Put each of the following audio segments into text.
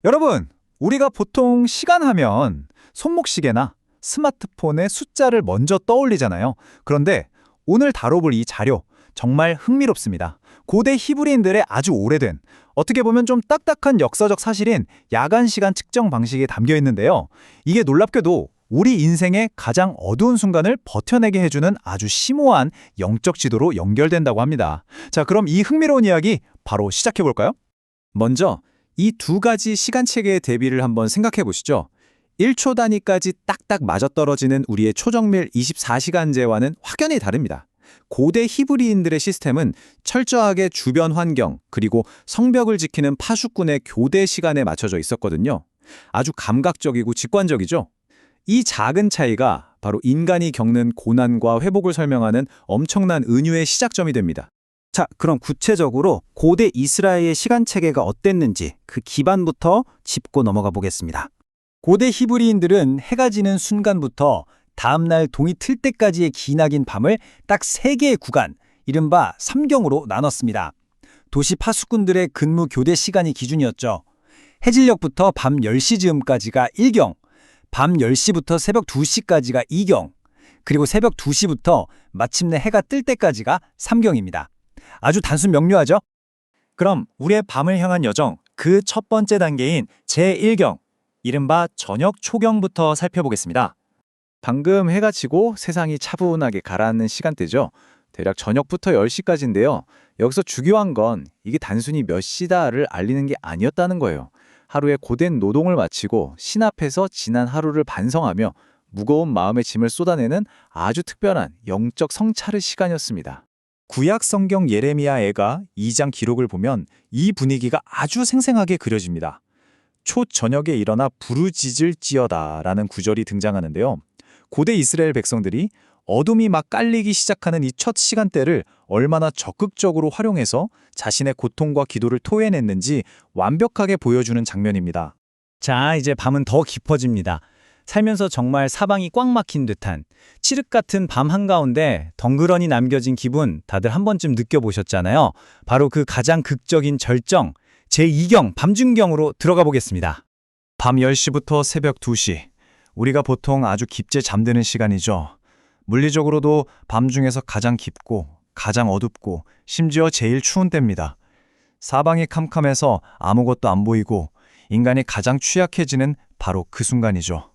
여러분, 우리가 보통 시간 하면 손목시계나 스마트폰의 숫자를 먼저 떠올리잖아요. 그런데 오늘 다뤄볼 이 자료 정말 흥미롭습니다. 고대 히브리인들의 아주 오래된, 어떻게 보면 좀 딱딱한 역사적 사실인 야간 시간 측정 방식이 담겨 있는데요. 이게 놀랍게도 우리 인생의 가장 어두운 순간을 버텨내게 해주는 아주 심오한 영적 지도로 연결된다고 합니다. 자, 그럼 이 흥미로운 이야기 바로 시작해 볼까요? 먼저 이 두 가지 시간 체계의 대비를 한번 생각해 보시죠. 1초 단위까지 딱딱 맞아떨어지는 우리의 초정밀 24시간제와는 확연히 다릅니다. 고대 히브리인들의 시스템은 철저하게 주변 환경 그리고 성벽을 지키는 파수꾼의 교대 시간에 맞춰져 있었거든요. 아주 감각적이고 직관적이죠. 이 작은 차이가 바로 인간이 겪는 고난과 회복을 설명하는 엄청난 은유의 시작점이 됩니다. 자, 그럼 구체적으로 고대 이스라엘의 시간 체계가 어땠는지 그 기반부터 짚고 넘어가 보겠습니다. 고대 히브리인들은 해가 지는 순간부터 다음날 동이 틀 때까지의 기나긴 밤을 딱 3개의 구간, 이른바 삼경으로 나눴습니다. 도시 파수꾼들의 근무 교대 시간이 기준이었죠. 해질녘부터 밤 10시 즈음까지가 1경, 밤 10시부터 새벽 2시까지가 2경, 그리고 새벽 2시부터 마침내 해가 뜰 때까지가 3경입니다. 아주 단순 명료하죠? 그럼 우리의 밤을 향한 여정, 그 첫 번째 단계인 제1경, 이른바 저녁 초경부터 살펴보겠습니다. 방금 해가 지고 세상이 차분하게 가라앉는 시간대죠. 대략 저녁부터 10시까지인데요. 여기서 중요한 건 이게 단순히 몇 시다를 알리는 게 아니었다는 거예요. 하루의 고된 노동을 마치고 신 앞에서 지난 하루를 반성하며 무거운 마음의 짐을 쏟아내는 아주 특별한 영적 성찰의 시간이었습니다. 구약 성경 예레미야 애가 2장 기록을 보면 이 분위기가 아주 생생하게 그려집니다. 초저녁에 일어나 부르짖을지어다 라는 구절이 등장하는데요. 고대 이스라엘 백성들이 어둠이 막 깔리기 시작하는 이 첫 시간대를 얼마나 적극적으로 활용해서 자신의 고통과 기도를 토해냈는지 완벽하게 보여주는 장면입니다. 자, 이제 밤은 더 깊어집니다. 살면서 정말 사방이 꽉 막힌 듯한 칠흑 같은 밤 한가운데 덩그러니 남겨진 기분 다들 한 번쯤 느껴보셨잖아요. 바로 그 가장 극적인 절정, 제2경 밤중경으로 들어가 보겠습니다. 밤 10시부터 새벽 2시, 우리가 보통 아주 깊게 잠드는 시간이죠. 물리적으로도 밤 중에서 가장 깊고 가장 어둡고 심지어 제일 추운 때입니다. 사방이 캄캄해서 아무것도 안 보이고 인간이 가장 취약해지는 바로 그 순간이죠.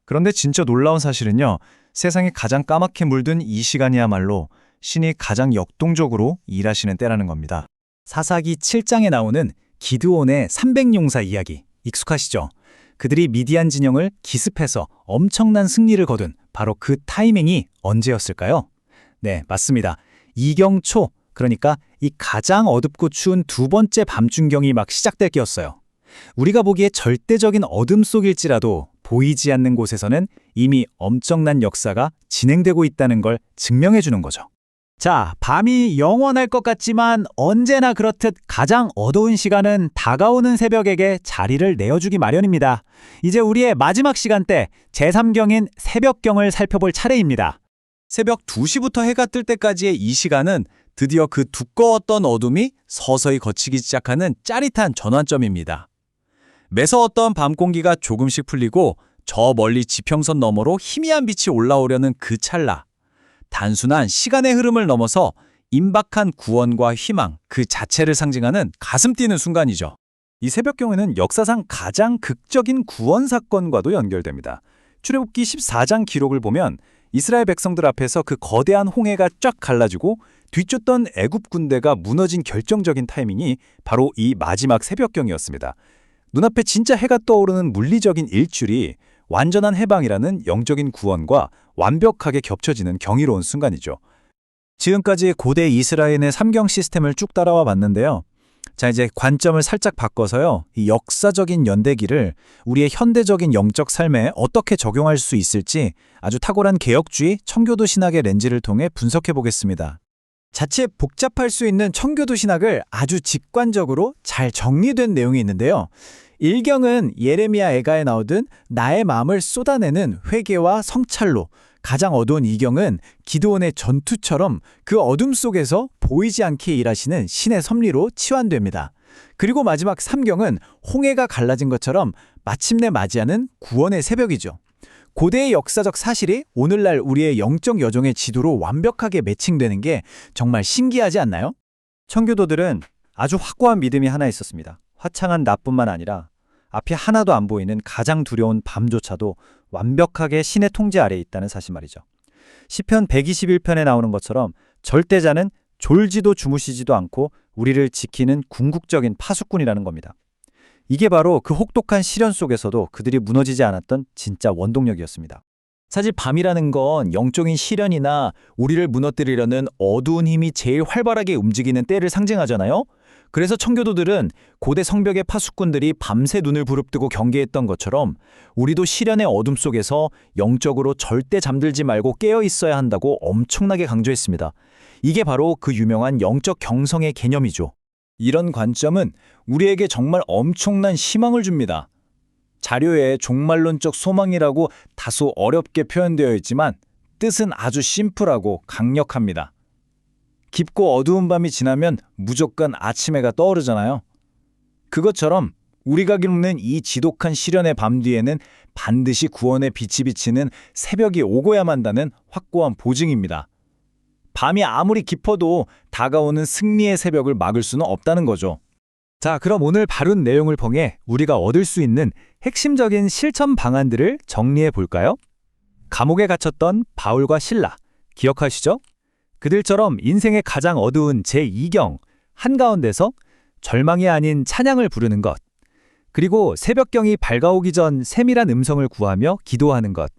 그런데 진짜 놀라운 사실은요, 세상이 가장 까맣게 물든 이 시간이야말로 신이 가장 역동적으로 일하시는 때라는 겁니다. 사사기 7장에 나오는 기드온의 300용사 이야기 익숙하시죠? 그들이 미디안 진영을 기습해서 엄청난 승리를 거둔 바로 그 타이밍이 언제였을까요? 네, 맞습니다. 이경초, 그러니까 이 가장 어둡고 추운 두 번째 밤중경이 막 시작될 때였어요. 우리가 보기에 절대적인 어둠 속일지라도 보이지 않는 곳에서는 이미 엄청난 역사가 진행되고 있다는 걸 증명해 주는 거죠. 자, 밤이 영원할 것 같지만 언제나 그렇듯 가장 어두운 시간은 다가오는 새벽에게 자리를 내어주기 마련입니다. 이제 우리의 마지막 시간대, 제3경인 새벽경을 살펴볼 차례입니다. 새벽 2시부터 해가 뜰 때까지의 이 시간은 드디어 그 두꺼웠던 어둠이 서서히 걷히기 시작하는 짜릿한 전환점입니다. 매서웠던 밤 공기가 조금씩 풀리고 저 멀리 지평선 너머로 희미한 빛이 올라오려는 그 찰나. 단순한 시간의 흐름을 넘어서 임박한 구원과 희망 그 자체를 상징하는 가슴 뛰는 순간이죠. 이 새벽경에는 역사상 가장 극적인 구원 사건과도 연결됩니다. 출애굽기 14장 기록을 보면 이스라엘 백성들 앞에서 그 거대한 홍해가 쫙 갈라지고 뒤쫓던 애굽 군대가 무너진 결정적인 타이밍이 바로 이 마지막 새벽경이었습니다. 눈앞에 진짜 해가 떠오르는 물리적인 일출이 완전한 해방이라는 영적인 구원과 완벽하게 겹쳐지는 경이로운 순간이죠. 지금까지 고대 이스라엘의 삼경 시스템을 쭉 따라와 봤는데요. 자, 이제 관점을 살짝 바꿔서요. 이 역사적인 연대기를 우리의 현대적인 영적 삶에 어떻게 적용할 수 있을지 아주 탁월한 개혁주의 청교도 신학의 렌즈를 통해 분석해 보겠습니다. 자칫 복잡할 수 있는 청교도 신학을 아주 직관적으로 잘 정리된 내용이 있는데요. 1경은 예레미야 애가에 나오듯 나의 마음을 쏟아내는 회개와 성찰로, 가장 어두운 2경은 기드온의 전투처럼 그 어둠 속에서 보이지 않게 일하시는 신의 섭리로 치환됩니다. 그리고 마지막 3경은 홍해가 갈라진 것처럼 마침내 맞이하는 구원의 새벽이죠. 고대의 역사적 사실이 오늘날 우리의 영적 여정의 지도로 완벽하게 매칭되는 게 정말 신기하지 않나요? 청교도들은 아주 확고한 믿음이 하나 있었습니다. 화창한 낮뿐만 아니라 앞이 하나도 안 보이는 가장 두려운 밤조차도 완벽하게 신의 통제 아래에 있다는 사실 말이죠. 시편 121편에 나오는 것처럼 절대자는 졸지도 주무시지도 않고 우리를 지키는 궁극적인 파수꾼이라는 겁니다. 이게 바로 그 혹독한 시련 속에서도 그들이 무너지지 않았던 진짜 원동력이었습니다. 사실 밤이라는 건 영적인 시련이나 우리를 무너뜨리려는 어두운 힘이 제일 활발하게 움직이는 때를 상징하잖아요. 그래서 청교도들은 고대 성벽의 파수꾼들이 밤새 눈을 부릅뜨고 경계했던 것처럼 우리도 시련의 어둠 속에서 영적으로 절대 잠들지 말고 깨어 있어야 한다고 엄청나게 강조했습니다. 이게 바로 그 유명한 영적 경성의 개념이죠. 이런 관점은 우리에게 정말 엄청난 희망을 줍니다. 자료에 종말론적 소망이라고 다소 어렵게 표현되어 있지만 뜻은 아주 심플하고 강력합니다. 깊고 어두운 밤이 지나면 무조건 아침해가 떠오르잖아요. 그것처럼 우리가 겪는 이 지독한 시련의 밤 뒤에는 반드시 구원의 빛이 비치는 새벽이 오고야만 한다는 확고한 보증입니다. 밤이 아무리 깊어도 다가오는 승리의 새벽을 막을 수는 없다는 거죠. 자, 그럼 오늘 다룬 내용을 통해 우리가 얻을 수 있는 핵심적인 실천 방안들을 정리해 볼까요? 감옥에 갇혔던 바울과 실라, 기억하시죠? 그들처럼 인생의 가장 어두운 제2경 한가운데서 절망이 아닌 찬양을 부르는 것, 그리고 새벽경이 밝아오기 전 세밀한 음성을 구하며 기도하는 것,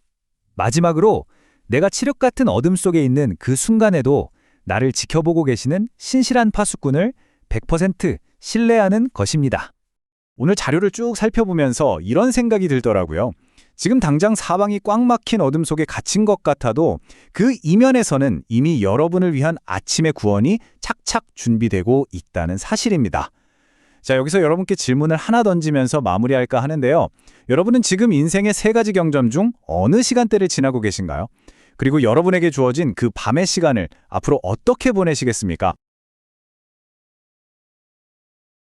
마지막으로 내가 칠흑 같은 어둠 속에 있는 그 순간에도 나를 지켜보고 계시는 신실한 파수꾼을 100% 신뢰하는 것입니다. 오늘 자료를 쭉 살펴보면서 이런 생각이 들더라고요. 지금 당장 사방이 꽉 막힌 어둠 속에 갇힌 것 같아도 그 이면에서는 이미 여러분을 위한 아침의 구원이 착착 준비되고 있다는 사실입니다. 자, 여기서 여러분께 질문을 하나 던지면서 마무리할까 하는데요. 여러분은 지금 인생의 3가지 경점 중 어느 시간대를 지나고 계신가요? 그리고 여러분에게 주어진 그 밤의 시간을 앞으로 어떻게 보내시겠습니까?